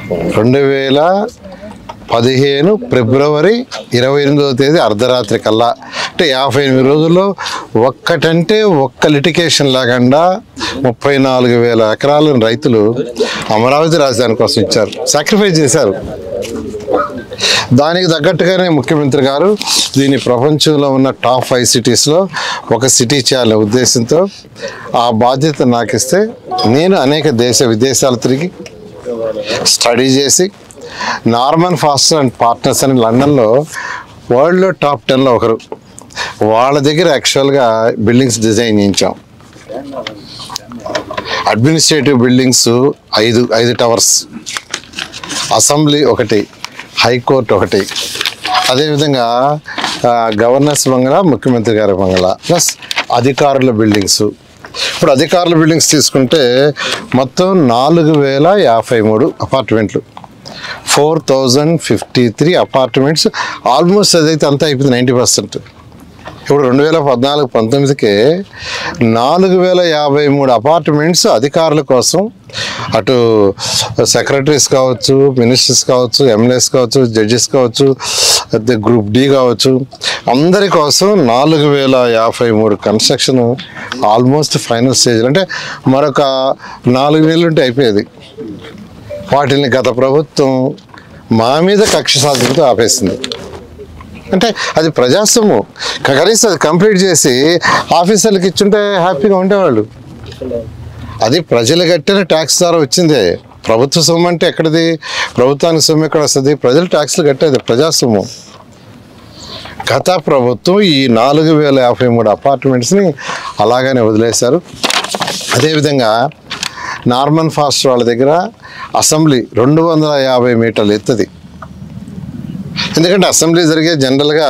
2015 ఫిబ్రవరి 28వ తేదీ అర్ధరాత్రి కల్లా, అంటే 58 రోజుల్లో ఒక్కటంటే ఒక్క లిటికేషన్ లేకుండా 34,000 ఎకరాలను రైతులు అమరావతి రాజధాని కోసం ఇచ్చారు, సాక్రిఫైస్ చేశారు. దానికి తగ్గట్టుగానే ముఖ్యమంత్రి గారు దీన్ని ప్రపంచంలో ఉన్న టాప్ 5 సిటీస్లో ఒక సిటీ చేయాలనే ఉద్దేశంతో ఆ బాధ్యత నాకు ఇస్తే నేను అనేక విదేశాలు తిరిగి స్టడీ చేసి నార్మన్ ఫాస్టర్ అండ్ పార్ట్నర్స్ అని లండన్లో వరల్డ్లో టాప్ 10లో ఒకరు, వాళ్ళ దగ్గర యాక్చువల్గా బిల్డింగ్స్ డిజైన్ చేయించాం. అడ్మినిస్ట్రేటివ్ బిల్డింగ్స్ 5 టవర్స్, అసెంబ్లీ ఒకటి, హైకోర్టు ఒకటి, అదేవిధంగా గవర్నర్స్ బంగ్లా, ముఖ్యమంత్రి గారి బంగ్లా, ప్లస్ అధికారుల బిల్డింగ్స్. ఇప్పుడు అధికారుల బిల్డింగ్స్ తీసుకుంటే మొత్తం 4,053 అపార్ట్మెంట్లు, 4,053 అపార్ట్మెంట్స్. ఆల్మోస్ట్ అదైతే అంతా అయిపోయింది 90%. ఇప్పుడు 2014-19కే 4,053 అపార్ట్మెంట్స్ అధికారుల కోసం, అటు సెక్రటరీస్ కావచ్చు, మినిస్టర్స్ కావచ్చు, ఎమ్మెల్యేస్ కావచ్చు, జడ్జెస్ కావచ్చు, గ్రూప్ డి కావచ్చు, అందరి కోసం 4,053 కన్స్ట్రక్షన్ ఆల్మోస్ట్ ఫైనల్ స్టేజ్. అంటే మరొక 4 నెలలు ఉంటే అయిపోయేది. వాటిని గత ప్రభుత్వం మా మీద కక్ష సాధింపుతో ఆపేసింది. అంటే అది ప్రజాస్వామ్యం, కనీసం అది కంప్లీట్ చేసి ఆఫీసర్లకు ఇచ్చుంటే హ్యాపీగా ఉండేవాళ్ళు. అది ప్రజలు కట్టిన ట్యాక్స్ ద్వారా వచ్చిందే. ప్రభుత్వ సొమ్ము అంటే ఎక్కడిది? ప్రభుత్వానికి సొమ్ము ఎక్కడ వస్తుంది? ప్రజలు ట్యాక్స్లు కట్టేది, ప్రజాస్వామ్యం. గత ప్రభుత్వం ఈ 4,053 అపార్ట్మెంట్స్ని అలాగనే వదిలేశారు. అదేవిధంగా నార్మన్ ఫాస్టర్ వాళ్ళ దగ్గర అసెంబ్లీ 250 మీటర్లు ఎత్తుది. ఎందుకంటే అసెంబ్లీ జరిగే జనరల్గా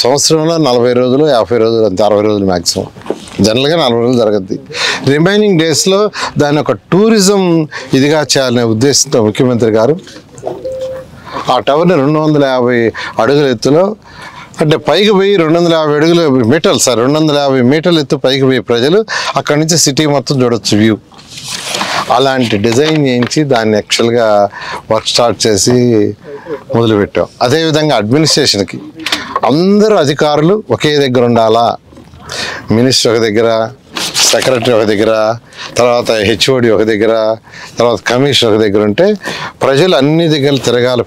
సంవత్సరంలో 40 రోజులు, 50 రోజులు, అంతే, 60 రోజులు మ్యాక్సిమం. జనరల్గా 40 రోజులు జరగద్ది. రిమైనింగ్ డేస్లో దాన్ని ఒక టూరిజం ఇదిగా చేయాలనే ఉద్దేశంతో ముఖ్యమంత్రి గారు ఆ టవర్ని 250 అడుగుల ఎత్తులో, అంటే పైకి పోయి 250 మీటర్లు 250 మీటర్ల ఎత్తు పైకి పోయి ప్రజలు అక్కడి నుంచి సిటీ మొత్తం చూడొచ్చు, వ్యూ. అలాంటి డిజైన్ చేయించి దాన్ని యాక్చువల్గా వర్క్ స్టార్ట్ చేసి మొదలుపెట్టాం. అదేవిధంగా అడ్మినిస్ట్రేషన్కి అందరూ అధికారులు ఒకే దగ్గర ఉండాలా. మినిస్టర్ ఒక దగ్గర, సెక్రటరీ ఒక దగ్గర, తర్వాత హెచ్ఓడి ఒక దగ్గర, తర్వాత కమిషనర్ ఒక దగ్గర ఉంటే ప్రజలు అన్ని దగ్గర తిరగాలి.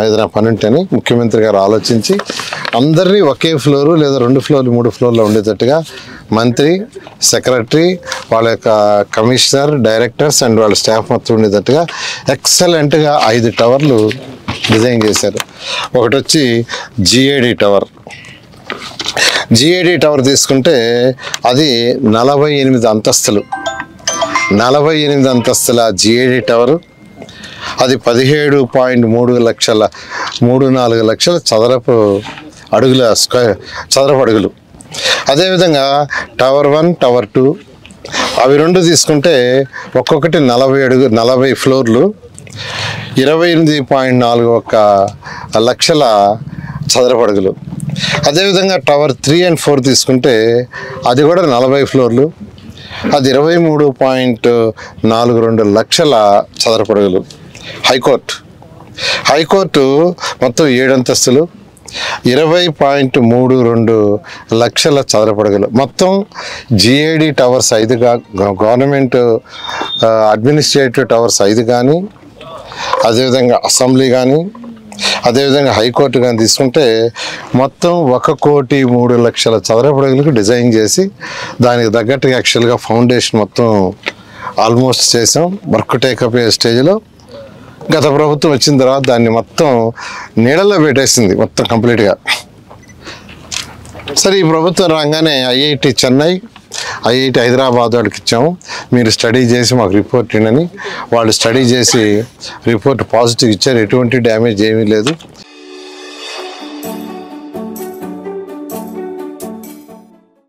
ఏదైనా పని ఉంటేని ముఖ్యమంత్రి గారు ఆలోచించి అందరినీ ఒకే ఫ్లోరు లేదా 2 ఫ్లోర్లు 3 ఫ్లోర్లో ఉండేటట్టుగా మంత్రి, సెక్రటరీ, వాళ్ళ యొక్క కమిషనర్, డైరెక్టర్స్ అండ్ వాళ్ళ స్టాఫ్ మొత్తం ఉండేటట్టుగా ఎక్సలెంట్గా 5 టవర్లు డిజైన్ చేశారు. ఒకటి వచ్చి జిఏడి టవర్. జిఏడి టవర్ తీసుకుంటే అది 48 అంతస్తులు. 48 అంతస్తుల జిఏడి టవరు. అది 17.34 లక్షల చదరపు అడుగులు. అదేవిధంగా టవర్ 1, టవర్ 2 అవి 2 తీసుకుంటే ఒక్కొక్కటి 40 ఫ్లోర్లు, 28.41 లక్షల చదరపు అడుగులు. అదేవిధంగా టవర్ 3 and 4 తీసుకుంటే అది కూడా 40 ఫ్లోర్లు, అది 23.42 లక్షల చదరపు అడుగులు. హైకోర్టు మొత్తం 7 అంతస్తులు, 20.32 లక్షల చదరపు అడుగులు. మొత్తం జిఏడి టవర్స్ 5గా, గవర్నమెంట్ అడ్మినిస్ట్రేటివ్ టవర్స్ 5 కానీ, అదేవిధంగా అసెంబ్లీ కానీ, అదేవిధంగా హైకోర్టు కానీ తీసుకుంటే మొత్తం 1,03 లక్షల చదరపు అడుగులకు డిజైన్ చేసి దానికి తగ్గట్టుగా యాక్చువల్గా ఫౌండేషన్ మొత్తం ఆల్మోస్ట్ చేసాం. వర్క్ టేకప్ అయ్యే స్టేజ్లో గత ప్రభుత్వం వచ్చిన తర్వాత దాన్ని మొత్తం నీడల్లో పెట్టేసింది మొత్తం కంప్లీట్గా. సరే, ఈ ప్రభుత్వం రాగానే ఐఐటి చెన్నై, ఐఐటి హైదరాబాద్ వాడికి ఇచ్చాము. మీరు స్టడీ చేసి మాకు రిపోర్ట్ ఇవ్వండి. వాళ్ళు స్టడీ చేసి రిపోర్ట్ పాజిటివ్ ఇచ్చారు. ఎటువంటి డ్యామేజ్ ఏమీ లేదు.